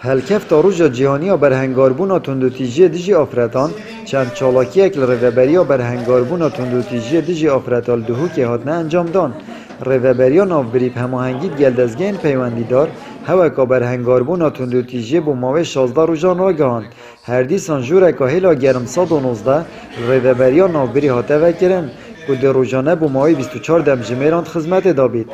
هلکف روژا جهانی و برهنگاربونا تندوتیجی دیجی آفرتان چند چالاکی اکل روبریا برهنگاربونا تندوتیجی دیجی آفرتال دهو که هاتنه انجام دان. روبریا ناف بریب هماهنگید گلدزگین پیوندی دار هوا برهنگاربونا تندوتیجی بو ماوه 16 روژان را گهاند. هر دیسان جوره که هیلا گرم 119 روبریا ناف بری هاته وکرن که در روزانه بو ماهی 24 دم جمیراند خدمت دابید.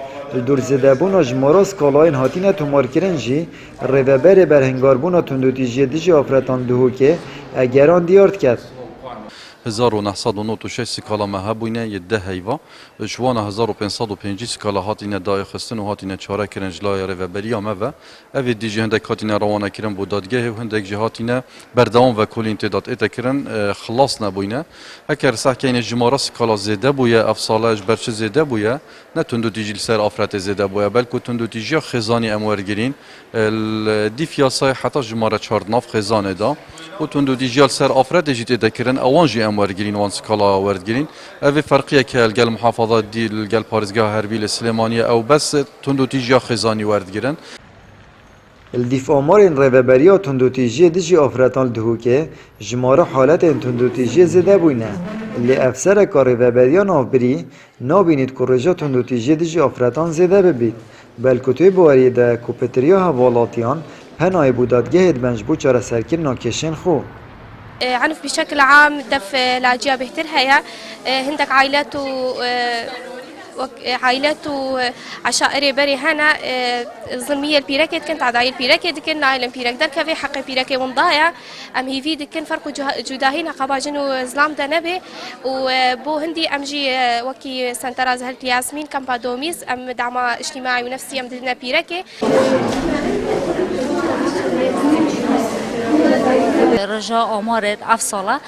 دور زده بونا جماراس کالاین هاتینه تومار کرن جی روبر برهنگاربونا تندوتیجی دیجی آفرتان دهو که اگران دیارد کرد. 1996 سکالا مهبوینه یده هیوا جوان 1505 سکالا هاتینه دای خستن و هاتینه چاره کرن جلای روبریا مو اوی دیجی هندک هاتینه روانه کرن بو دادگه و هندک جی هاتینه بردوام و کل انتداد ایتا کرن خلاص نبوینه اکر سحکین جمارا سکالا زیده بویه افصالش برچه زیده بویه نه تندوتیجی لسر آفرت زیده بویه بلکه تندوتیجی خزانی امورگرین دی فیاسای حتی جمارا چاردناف خزانه دا و تندوتیجی لسر آفرت جیت ایتا کرن اوانجی وردگرین وان سکالا وردگرین اوی فرقیه که الگل محافظات دی الگل پارزگاه هربیل سلیمانیه او بس تندوتیجی خزانی وردگرن الدیف آمارین روبریا تندوتیجی دیجی آفرتان دهو که جماره حالت تندوتیجی زده بوینه لی افسر کار روبریا ناف بری نابینید که رجا تندوتیجی دیجی آفرتان زده ببید بلکه توی بواری ده کوپتریا حوالاتیان پنای بودادگه بنج بو چاره سرکر ناکشن خو عنف بشكل عام دف لاجئة بهتر هيا هندك عائلات عشائري بري هنا ظلمية البيركت كنت عداي البيركت كن نايل البيرك در كفي حق البيركت ونضايع ام هي في كن فرق جداهين قباجن وزلام ده نبي وبو هندي امجي وكي سنتراز هل ياسمين كامبادوميس ام دعم اجتماعي ونفسي ام دلنا بيركت رجا آمار افصاله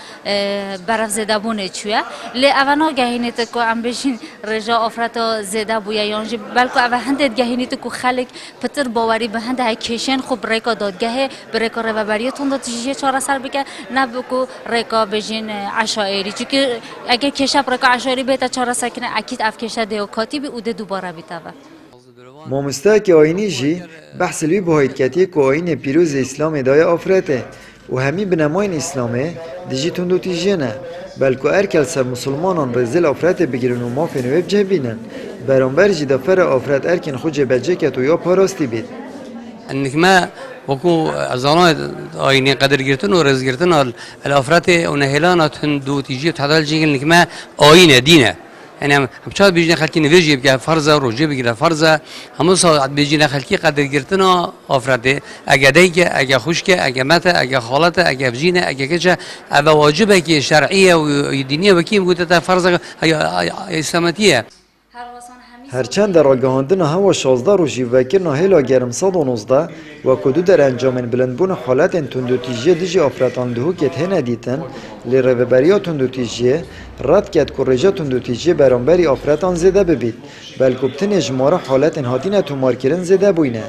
برف زده بونه چویه لی اونا گهینیت کو ام بشین رجا آفرتا زده بویه یانجی بلکه اول هندت گهینیت کو خلق پتر باوری به هنده های کشن خوب ریکا دادگه بریکا روبریتون داد تیجیه چاره سر بکه نبکو ریکا بجین عشائری چون اگه کشه ریکا عشائری بیتا چاره سر کنه اکید اف کشه دیو کاتیبی اوده دوباره بیتا مامستاک آینی جی بحث لوی باید کتی که آین پیروز اسلام دای آفرته و همی بنماین اسلامه دیجی تندوتیجی نه بلکه ارکل سر مسلمانان رزل آفرت بگیرن و ما فنوه بجه بینن برانبر جی دفر آفرت ارکن خود جبجه کت و یا پاراستی بید انك ما وكو ازانات آینی قدر گرتن و رز گرتن الافرات و نهلانات تندوتیجی تحدال جی انك ما آینه دینه يعني هم شاد بيجينا خلكي نفيجي بقى فرزة وروجي بقى فرزة هم صار بيجينا خلكي قدر جرتنا أفراد أجديك أج خوشك أج متى أج خالته أج بجينا أج كذا هذا واجبه كي شرعية ودينية وكيم قلت فرزة هي إسلامية هرچند در آگاهاندن هوا 16 روزی وکر هیلا گرم 119 و کدو در انجام بلندبون حالت تندوتیجی دیجی آفرتان دهو کت هنه دیتن لی روبریا تندوتیجی رد کت که رجا تندوتیجی برانبری آفرتان زده ببید بلکه بتن اجماره حالت هاتین تومار کرن زده بوینه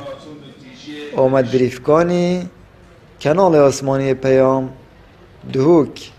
آمد بریفکانی کنال آسمانی پیام دهوک